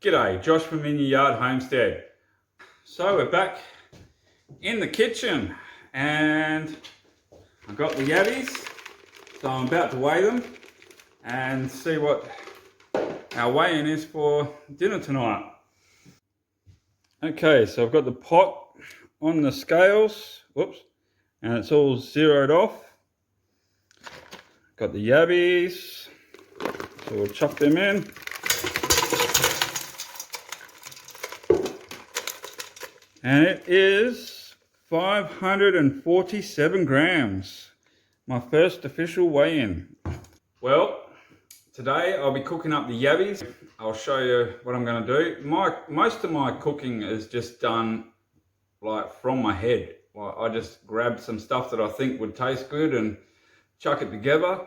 G'day, Josh from In Your Yard Homestead. So we're back in the kitchen and I've got the yabbies, so I'm about to weigh them and see what our weigh-in is for dinner tonight. Okay, so I've got the pot on the scales, whoops, and it's all zeroed off. Got the yabbies, so we'll chuck them in. And it is 547 grams. My first official weigh-in. Well, today I'll be cooking up the yabbies. I'll show you what I'm going to do. Most of my cooking is just done like from my head. Like I just grab some stuff that I think would taste good and chuck it together.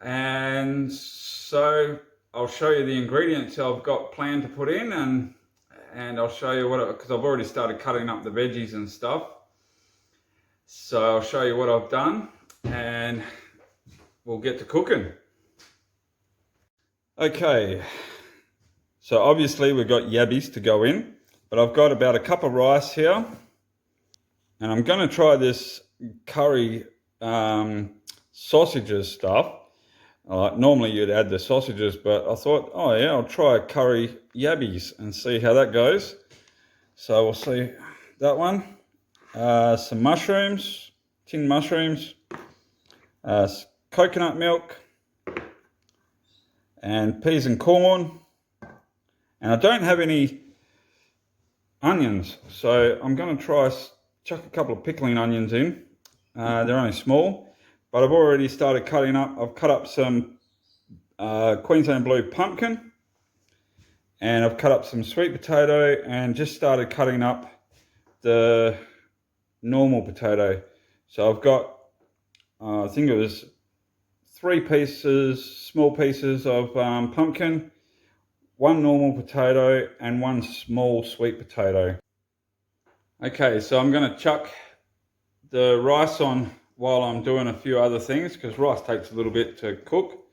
And so I'll show you the ingredients I've got planned to put in, and I'll show you what, because I've already started cutting up the veggies and stuff. So I'll show you what I've done and we'll get to cooking. Okay, so obviously we've got yabbies to go in, but I've got about a cup of rice here, and I'm going to try this curry sausages stuff. Normally you'd add the sausages, but I thought, oh yeah, I'll try curry yabbies and see how that goes. So we'll see that one. Some mushrooms, tinned mushrooms, coconut milk, and peas and corn. And I don't have any onions, so I'm going to try chuck a couple of pickling onions in. They're only small. But I've already started cutting up. I've cut up some Queensland blue pumpkin, and I've cut up some sweet potato, and just started cutting up the normal potato. So I've got, I think it was 3 pieces, small pieces of pumpkin, 1 normal potato, and 1 small sweet potato. Okay, so I'm going to chuck the rice on while I'm doing a few other things, because rice takes a little bit to cook.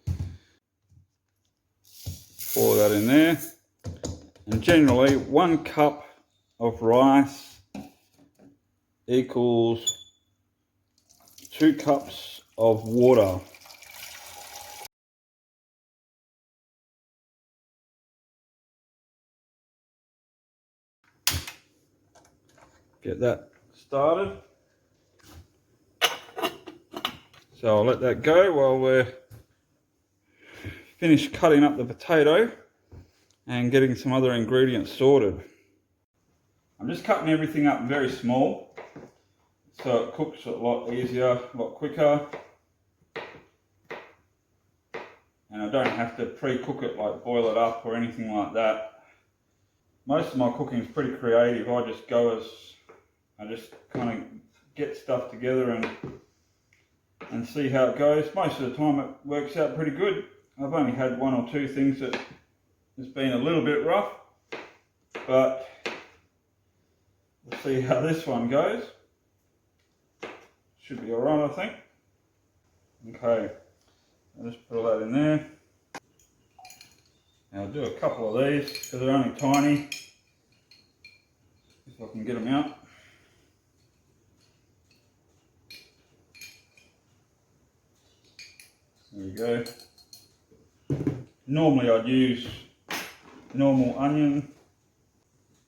Pour that in there. And generally 1 cup of rice equals 2 cups of water. Get that started. So I'll let that go while we're finished cutting up the potato and getting some other ingredients sorted. I'm just cutting everything up very small so it cooks a lot easier, a lot quicker. And I don't have to pre-cook it, like boil it up or anything like that. Most of my cooking is pretty creative. I just kind of get stuff together and see how it goes. Most of the time it works out pretty good. I've only had 1 or 2 things that has been a little bit rough, but we'll see how this one goes. Should be alright, I think. Okay, I'll just put all that in there. Now I'll do a couple of these because they're only tiny, if I can get them out. There you go. Normally I'd use normal onion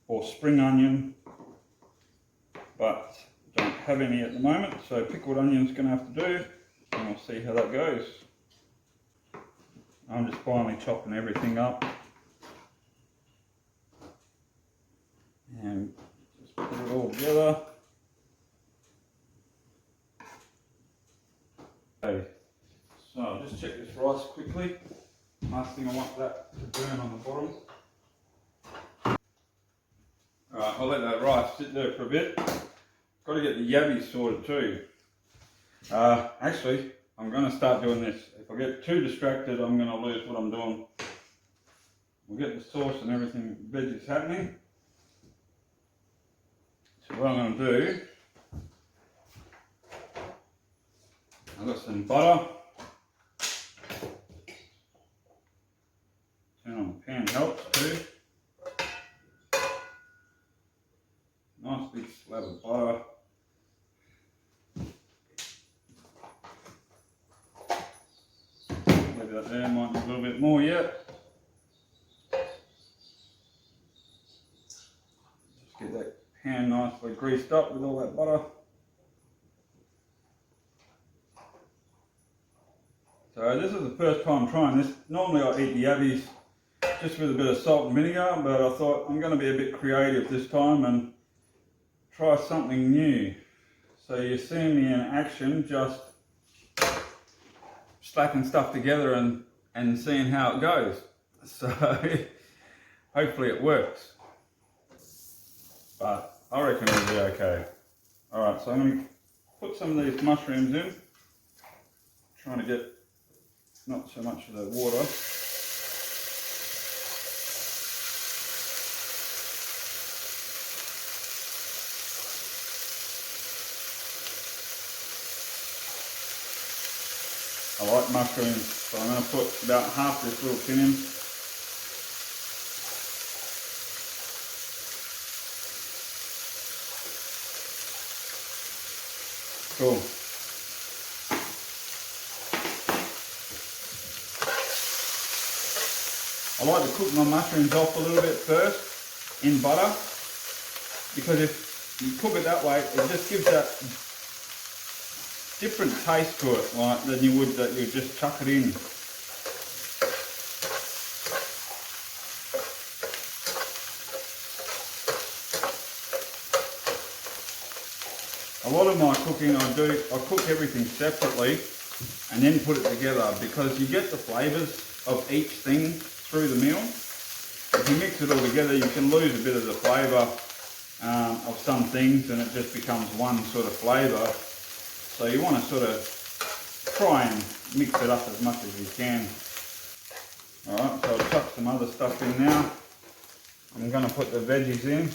or spring onion, but don't have any at the moment, so pickled onion's going to have to do, and we'll see how that goes. I'm just finally chopping everything up and just put it all together. Okay. So I'll just check this rice quickly. Last thing I want that to burn on the bottom. Alright, I'll let that rice sit there for a bit. Got to get the yabbies sorted too. Actually, I'm going to start doing this. If I get too distracted, I'm going to lose what I'm doing. We'll get the sauce and everything, veggies happening. So what I'm going to do, I've got some butter. Turn on the pan helps too. of butter. Maybe that there might need a little bit more yet. Just get that pan nicely greased up with all that butter. So this is the first time trying this. Normally I eat the yabbies just with a bit of salt and vinegar, but I thought I'm going to be a bit creative this time and try something new. So you're seeing me in action, just slapping stuff together and seeing how it goes. So hopefully it works. But I reckon it'll be okay. Alright, so I'm going to put some of these mushrooms in. Trying to get not so much of the water. I like mushrooms, so I'm going to put about half this little tin in. Cool. I like to cook my mushrooms off a little bit first in butter, because if you cook it that way, it just gives that different taste to it, like than you would that you just chuck it in. A lot of my cooking I cook everything separately and then put it together, because you get the flavours of each thing through the meal. If you mix it all together, you can lose a bit of the flavour of some things, and it just becomes one sort of flavour. So you want to sort of try and mix it up as much as you can. Alright, so I'll chuck some other stuff in now. I'm going to put the veggies in.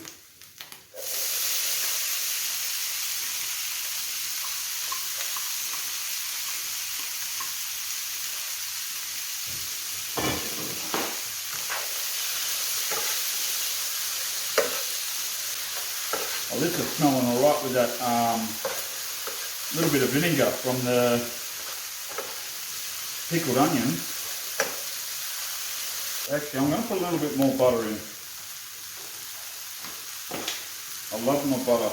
Oh, this is smelling alright with that little bit of vinegar from the pickled onions. Actually, I'm going to put a little bit more butter in. I love my butter.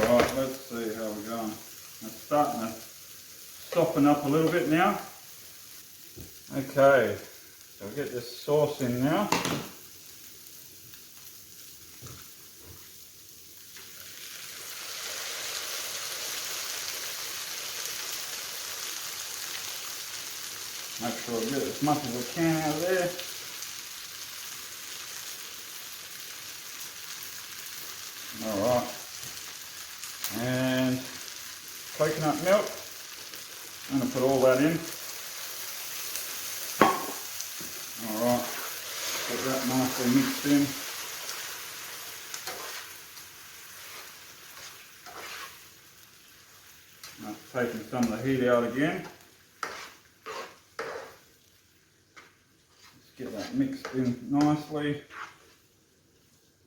Alright, let's see how we're going. It's starting to soften up a little bit now. Okay, so we'll get this sauce in now. Make sure I get as much as I can out of there. Alright, and coconut milk. I'm going to put all that in. Alright, get that nicely mixed in. That's taking some of the heat out again. Let's get that mixed in nicely.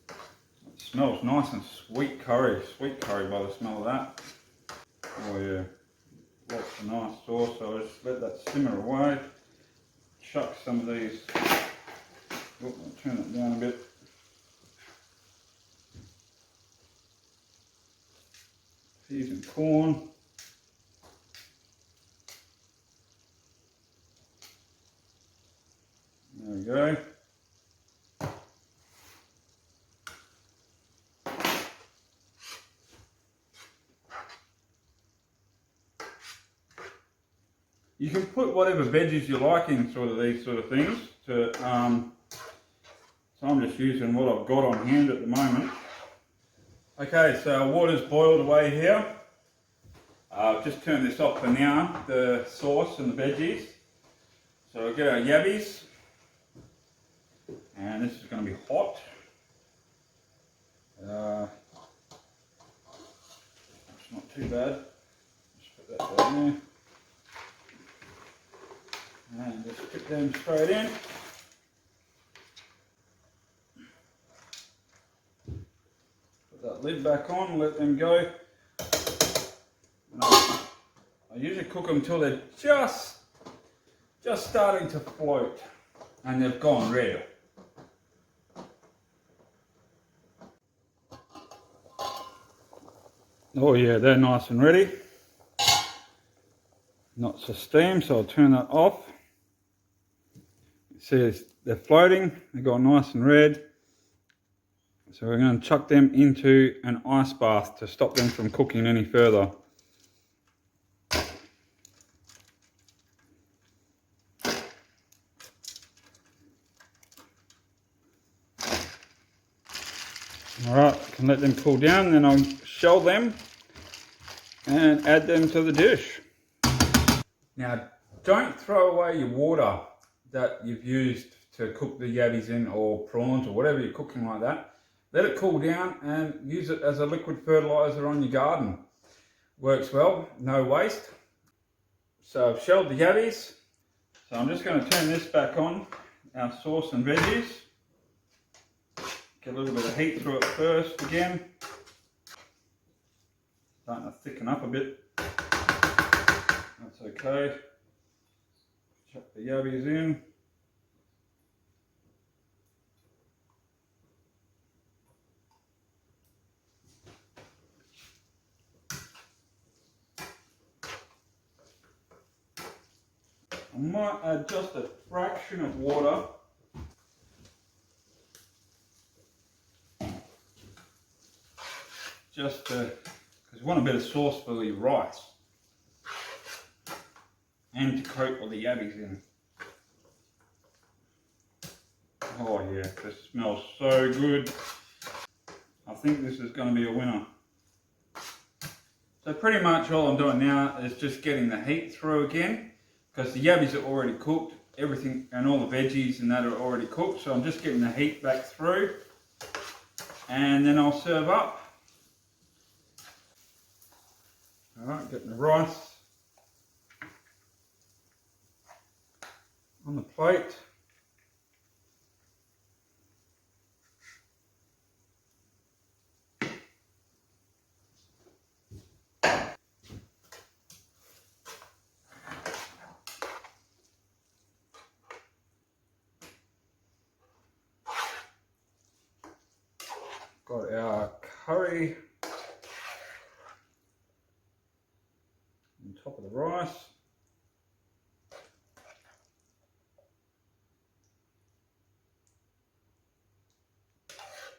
It smells nice and sweet curry by the smell of that. Oh yeah. Lots of nice sauce, so I'll just let that simmer away. Chuck some of these, I'll turn it down a bit. Peas and corn. There we go. You can put whatever veggies you like in sort of these sort of things. So I'm just using what I've got on hand at the moment. Okay, so our water's boiled away here. I'll just turn this off for now, the sauce and the veggies. So we'll get our yabbies. And this is going to be hot. It's not too bad. Get them straight in. Put that lid back on, let them go. I usually cook them till they're just starting to float and they've gone red. Oh yeah, they're nice and ready. Not so steam, so I'll turn that off. See, they're floating, they've got nice and red. So we're going to chuck them into an ice bath to stop them from cooking any further. Alright, I can let them cool down, then I'll shell them and add them to the dish. Now, don't throw away your water that you've used to cook the yabbies in, or prawns, or whatever you're cooking like that. Let it cool down and use it as a liquid fertilizer on your garden. Works well, no waste. So I've shelled the yabbies. So I'm just going to turn this back on, our sauce and veggies. Get a little bit of heat through it first again. Starting to thicken up a bit. That's okay. Chuck the yabbies in. I might add just a fraction of water. Just because you want a bit of sauce for your rice. And to coat all the yabbies in. Oh yeah, this smells so good. I think this is going to be a winner. So pretty much all I'm doing now is just getting the heat through again, because the yabbies are already cooked, everything and all the veggies and that are already cooked, so I'm just getting the heat back through and then I'll serve up. Alright, getting the rice on the plate. Got our curry on top of the rice.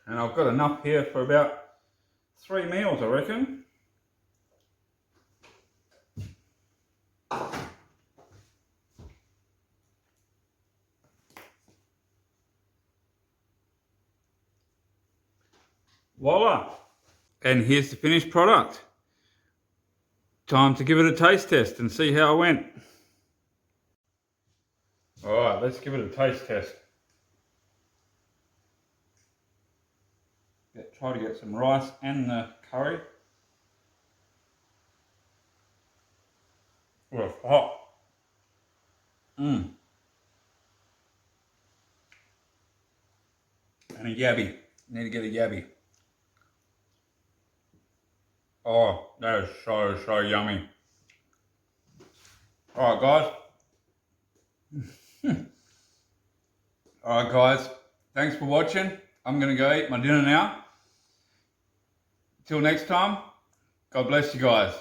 And I've got enough here for about 3 meals, I reckon. Voila! And here's the finished product. Time to give it a taste test and see how it went. Alright, let's give it a taste test. Try to get some rice and the curry. Oh, it's hot. And a yabby. Need to get a yabby. Oh, that is so yummy. Alright guys. Alright guys, thanks for watching. I'm going to go eat my dinner now. Till next time, God bless you guys.